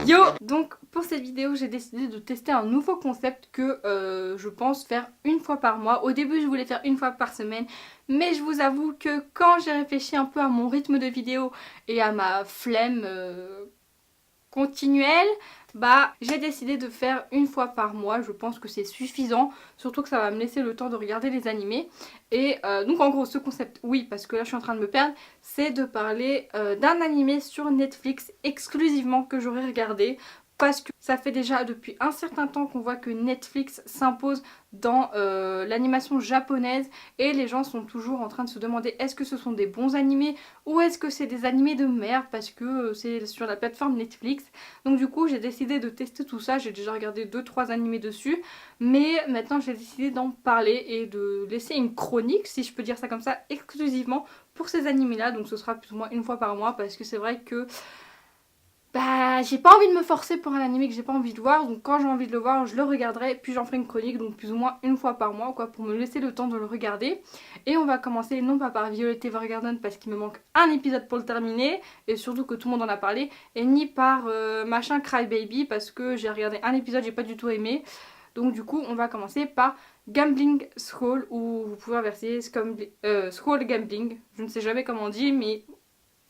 Yo! Donc pour cette vidéo j'ai décidé de tester un nouveau concept que je pense faire une fois par mois. Au début je voulais faire une fois par semaine, mais je vous avoue que quand j'ai réfléchi un peu à mon rythme de vidéo et à ma flemme continuelle, bah j'ai décidé de faire une fois par mois. Je pense que c'est suffisant, surtout que ça va me laisser le temps de regarder les animés. Et donc en gros ce concept, oui, parce que là je suis en train de me perdre, c'est de parler d'un animé sur Netflix exclusivement que j'aurais regardé. Parce que ça fait déjà depuis un certain temps qu'on voit que Netflix s'impose dans l'animation japonaise et les gens sont toujours en train de se demander est-ce que ce sont des bons animés ou est-ce que c'est des animés de merde parce que c'est sur la plateforme Netflix. Donc du coup j'ai décidé de tester tout ça, j'ai déjà regardé 2-3 animés dessus, mais maintenant j'ai décidé d'en parler et de laisser une chronique, si je peux dire ça comme ça, exclusivement pour ces animés là. Donc ce sera plus ou moins une fois par mois parce que c'est vrai que bah j'ai pas envie de me forcer pour un animé que j'ai pas envie de voir, donc quand j'ai envie de le voir je le regarderai puis j'en ferai une chronique, donc plus ou moins une fois par mois quoi, pour me laisser le temps de le regarder. Et on va commencer non pas par Violet Evergarden parce qu'il me manque un épisode pour le terminer et surtout que tout le monde en a parlé, et ni par machin Crybaby parce que j'ai regardé un épisode, j'ai pas du tout aimé. Donc du coup on va commencer par Gambling Scroll, ou vous pouvez inverser Scroll Gambling, je ne sais jamais comment on dit, mais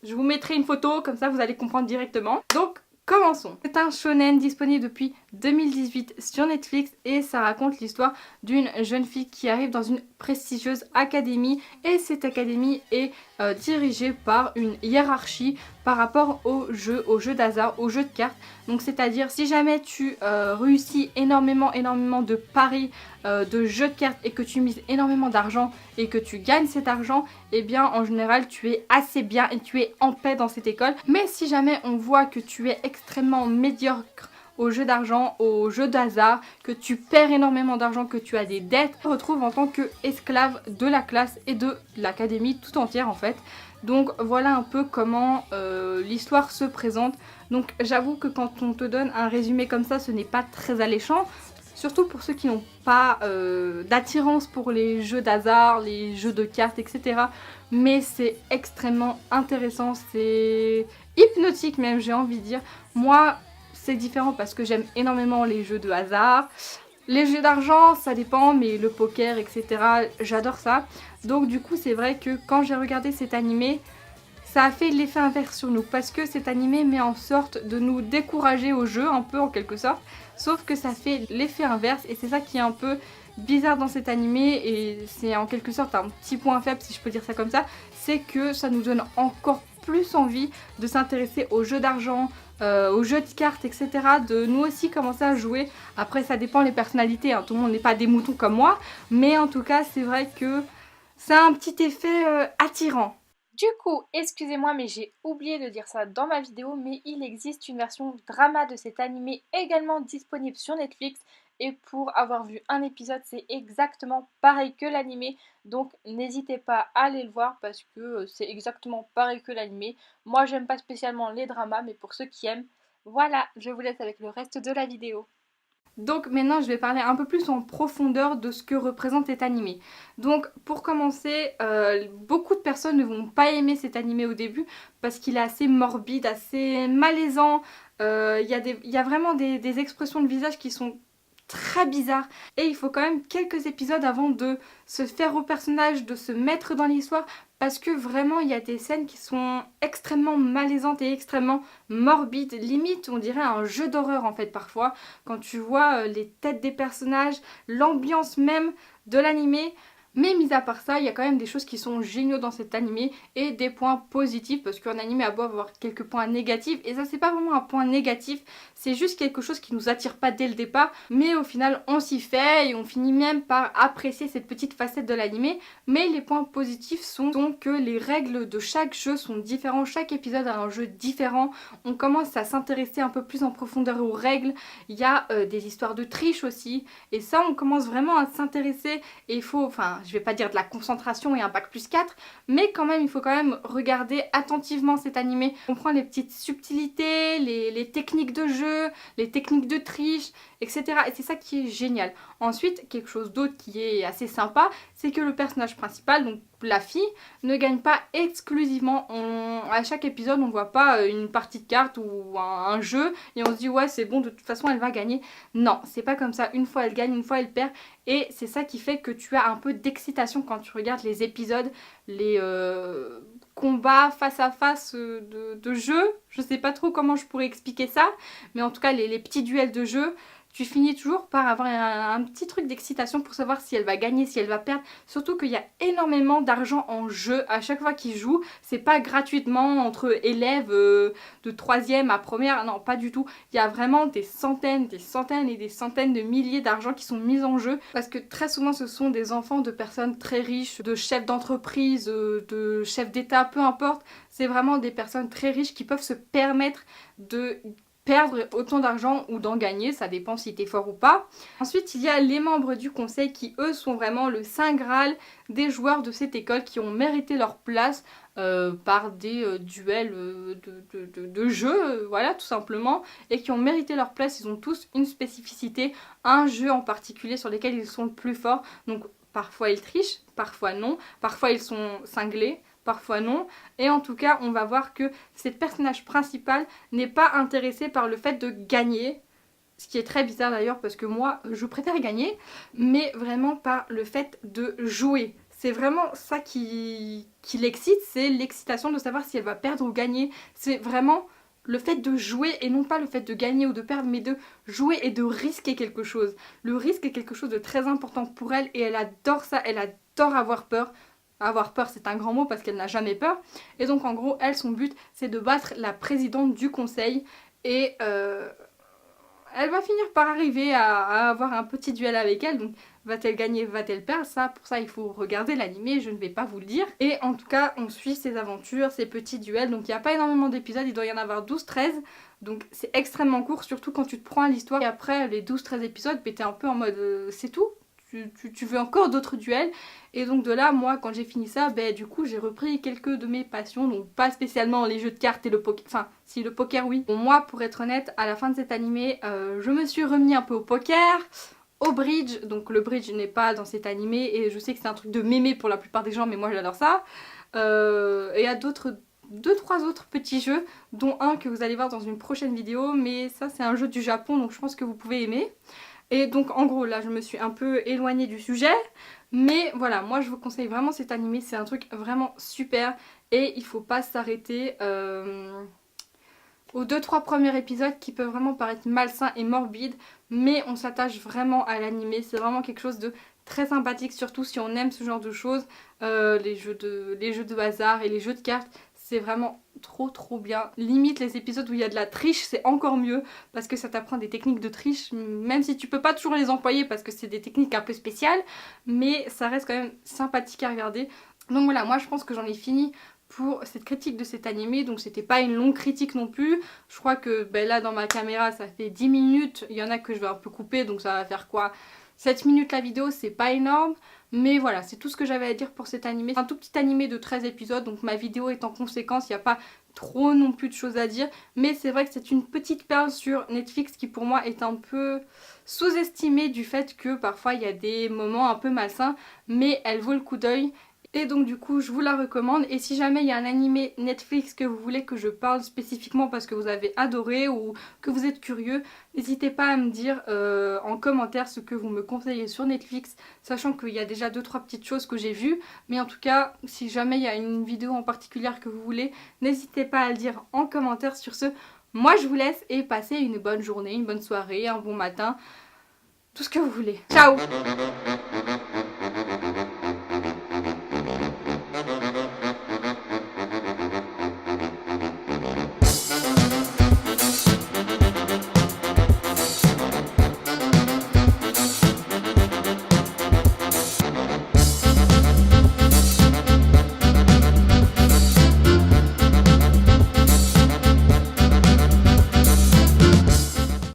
je vous mettrai une photo, comme ça vous allez comprendre directement. Donc commençons. C'est un shonen disponible depuis 2018 sur Netflix et ça raconte l'histoire d'une jeune fille qui arrive dans une prestigieuse académie, et cette académie est dirigée par une hiérarchie par rapport au jeu d'hasard, au jeu de cartes. Donc c'est à dire si jamais tu réussis énormément de paris de jeux de cartes et que tu mises énormément d'argent et que tu gagnes cet argent, et bien en général tu es assez bien et tu es en paix dans cette école. Mais si jamais on voit que tu es extrêmement médiocre au jeu d'argent, au jeu d'hasard, que tu perds énormément d'argent, que tu as des dettes, tu te retrouves en tant qu'esclave de la classe et de l'académie tout entière en fait. Donc voilà un peu comment l'histoire se présente. Donc j'avoue que quand on te donne un résumé comme ça, ce n'est pas très alléchant. Surtout pour ceux qui n'ont pas d'attirance pour les jeux d'hasard, les jeux de cartes, etc. Mais c'est extrêmement intéressant, c'est hypnotique même, j'ai envie de dire. Moi, c'est différent parce que j'aime énormément les jeux de hasard. Les jeux d'argent, ça dépend, mais le poker, etc., j'adore ça. Donc du coup, c'est vrai que quand j'ai regardé cet animé, ça a fait l'effet inverse sur nous, parce que cet animé met en sorte de nous décourager au jeu, un peu en quelque sorte, sauf que ça fait l'effet inverse, et c'est ça qui est un peu bizarre dans cet animé, et c'est en quelque sorte un petit point faible si je peux dire ça comme ça, c'est que ça nous donne encore plus envie de s'intéresser aux jeux d'argent, aux jeux de cartes, etc. De nous aussi commencer à jouer. Après ça dépend les personnalités, hein. Tout le monde n'est pas des moutons comme moi, mais en tout cas c'est vrai que ça a un petit effet attirant. Du coup, excusez-moi mais j'ai oublié de dire ça dans ma vidéo, mais il existe une version drama de cet animé également disponible sur Netflix, et pour avoir vu un épisode c'est exactement pareil que l'animé, donc n'hésitez pas à aller le voir parce que c'est exactement pareil que l'animé. Moi j'aime pas spécialement les dramas, mais pour ceux qui aiment, voilà, je vous laisse avec le reste de la vidéo. Donc maintenant je vais parler un peu plus en profondeur de ce que représente cet animé. Donc pour commencer, beaucoup de personnes ne vont pas aimer cet animé au début parce qu'il est assez morbide, assez malaisant. Il y a vraiment des expressions de visage qui sont très bizarres, et il faut quand même quelques épisodes avant de se faire au personnage, de se mettre dans l'histoire, parce que vraiment il y a des scènes qui sont extrêmement malaisantes et extrêmement morbides, limite on dirait un jeu d'horreur en fait parfois, quand tu vois les têtes des personnages, l'ambiance même de l'animé. Mais mis à part ça, il y a quand même des choses qui sont géniaux dans cet animé et des points positifs, parce qu'un animé a beau avoir quelques points négatifs, et ça c'est pas vraiment un point négatif, c'est juste quelque chose qui nous attire pas dès le départ, mais au final on s'y fait et on finit même par apprécier cette petite facette de l'animé. Mais les points positifs sont que les règles de chaque jeu sont différentes, chaque épisode a un jeu différent, on commence à s'intéresser un peu plus en profondeur aux règles, il y a des histoires de triche aussi, et ça on commence vraiment à s'intéresser, et il faut, enfin je vais pas dire de la concentration et un bac+4, mais quand même il faut quand même regarder attentivement cet animé, comprendre les petites subtilités, les techniques de jeu, les techniques de triche, etc. Et c'est ça qui est génial. Ensuite, quelque chose d'autre qui est assez sympa, c'est que le personnage principal, donc la fille ne gagne pas exclusivement. À chaque épisode, on voit pas une partie de cartes ou un jeu et on se dit ouais c'est bon, de toute façon elle va gagner. Non, c'est pas comme ça. Une fois elle gagne, une fois elle perd. Et c'est ça qui fait que tu as un peu d'excitation quand tu regardes les épisodes, les combats face à face de jeu. Je sais pas trop comment je pourrais expliquer ça, mais en tout cas les petits duels de jeu. Tu finis toujours par avoir un petit truc d'excitation pour savoir si elle va gagner, si elle va perdre. Surtout qu'il y a énormément d'argent en jeu à chaque fois qu'ils jouent. C'est pas gratuitement entre élèves de 3e à première. Non, pas du tout. Il y a vraiment des centaines et des centaines de milliers d'argent qui sont mis en jeu. Parce que très souvent ce sont des enfants de personnes très riches, de chefs d'entreprise, de chefs d'État, peu importe. C'est vraiment des personnes très riches qui peuvent se permettre de perdre autant d'argent ou d'en gagner, ça dépend si t'es fort ou pas. Ensuite, il y a les membres du conseil qui, eux, sont vraiment le saint graal des joueurs de cette école qui ont mérité leur place par des duels de jeu, voilà, tout simplement, et qui ont mérité leur place. Ils ont tous une spécificité, un jeu en particulier sur lequel ils sont le plus forts. Donc, parfois ils trichent, parfois non, parfois ils sont cinglés, parfois non, et en tout cas on va voir que cette personnage principal n'est pas intéressé par le fait de gagner, ce qui est très bizarre d'ailleurs parce que moi je préfère gagner, mais vraiment par le fait de jouer. C'est vraiment ça qui l'excite, c'est l'excitation de savoir si elle va perdre ou gagner. C'est vraiment le fait de jouer et non pas le fait de gagner ou de perdre, mais de jouer et de risquer quelque chose. Le risque est quelque chose de très important pour elle et elle adore ça, elle adore avoir peur. Avoir peur, c'est un grand mot parce qu'elle n'a jamais peur. Et donc en gros, elle, son but, c'est de battre la présidente du conseil. Et elle va finir par arriver à avoir un petit duel avec elle. Donc va-t-elle gagner, va-t-elle perdre? Ça, pour ça, il faut regarder l'animé, je ne vais pas vous le dire. Et en tout cas, on suit ses aventures, ses petits duels. Donc il n'y a pas énormément d'épisodes, il doit y en avoir 12-13. Donc c'est extrêmement court, surtout quand tu te prends à l'histoire. Et après les 12-13 épisodes, t'es un peu en mode c'est tout? Tu veux encore d'autres duels. Et donc de là, moi quand j'ai fini ça, du coup j'ai repris quelques de mes passions. Donc pas spécialement les jeux de cartes et le poker. Enfin si, le poker oui. Bon, moi pour être honnête, à la fin de cet animé, je me suis remis un peu au poker, au bridge. Donc le bridge n'est pas dans cet animé et je sais que c'est un truc de mémé pour la plupart des gens, mais moi j'adore ça. Et à d'autres 2-3 autres petits jeux, dont un que vous allez voir dans une prochaine vidéo, mais ça c'est un jeu du Japon donc je pense que vous pouvez aimer. Et donc en gros là je me suis un peu éloignée du sujet, mais voilà, moi je vous conseille vraiment cet animé, c'est un truc vraiment super et il faut pas s'arrêter aux 2-3 premiers épisodes qui peuvent vraiment paraître malsains et morbides, mais on s'attache vraiment à l'animé, c'est vraiment quelque chose de très sympathique, surtout si on aime ce genre de choses, les jeux de hasard et les jeux de cartes. C'est vraiment trop bien. Limite les épisodes où il y a de la triche, c'est encore mieux parce que ça t'apprend des techniques de triche, même si tu peux pas toujours les employer parce que c'est des techniques un peu spéciales, mais ça reste quand même sympathique à regarder. Donc voilà, moi je pense que j'en ai fini pour cette critique de cet animé, donc c'était pas une longue critique non plus. Je crois que là dans ma caméra ça fait 10 minutes, il y en a que je vais un peu couper donc ça va faire quoi, 7 minutes la vidéo, c'est pas énorme. Mais voilà, c'est tout ce que j'avais à dire pour cet animé. C'est un tout petit animé de 13 épisodes, donc ma vidéo est en conséquence, il n'y a pas trop non plus de choses à dire. Mais c'est vrai que c'est une petite perle sur Netflix qui pour moi est un peu sous-estimée du fait que parfois il y a des moments un peu malsains, mais elle vaut le coup d'œil. Et donc du coup je vous la recommande, et si jamais il y a un animé Netflix que vous voulez que je parle spécifiquement parce que vous avez adoré ou que vous êtes curieux, n'hésitez pas à me dire en commentaire ce que vous me conseillez sur Netflix, sachant qu'il y a déjà 2-3 petites choses que j'ai vues, mais en tout cas si jamais il y a une vidéo en particulier que vous voulez, n'hésitez pas à le dire en commentaire. Sur ce, moi je vous laisse et passez une bonne journée, une bonne soirée, un bon matin, tout ce que vous voulez. Ciao!